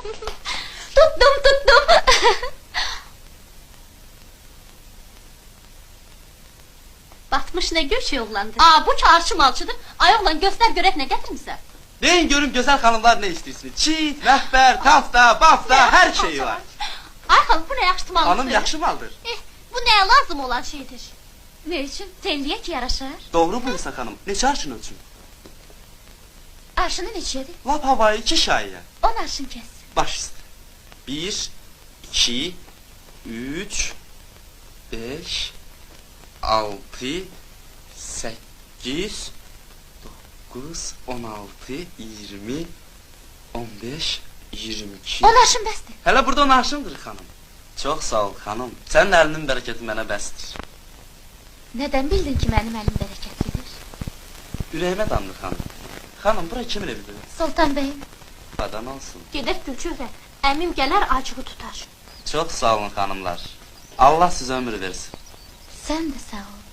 Tuttum. Batmış ne göç oğlandı. Bu çarşı malçıdır. Ay oğlan göster görek ne getirmişsen. Deyin görün güzel hanımlar ne istiyorsunuz? Çiğit, mehber, tafta, bafta her şeyi var. Ay hanım bu ne yakıştı maldır. Hanım yakşı maldır. Bu neye lazım olan şeydir? Ne için? Tenliye ki yaraşır. Doğru buyursak hanım. Neçə arşın ölçün? Arşını neçedir? Lap havayı 2 şaiye. 10 arşın kes. Baş üstə. 1, 2, 3, 5, 6, 8, 9, 16, 20, 15, 22. 10 arşın bəsdir. Hələ burada 10 arşındır xanım. Çox sağ ol xanım. Sənin əlinin bərəkəti mənə bəsdir. Neden bildin ki benim elim bereketlidir? Ürəyimə damdır xanım. Xanım, bura kimin evidir? Sultan beyim. Qadan olsun. Gedək Gülçöhrə. Əmim gələr acığı tutar. Çox sağ olun xanımlar. Allah sizə ömür versin. Sen de sağ ol.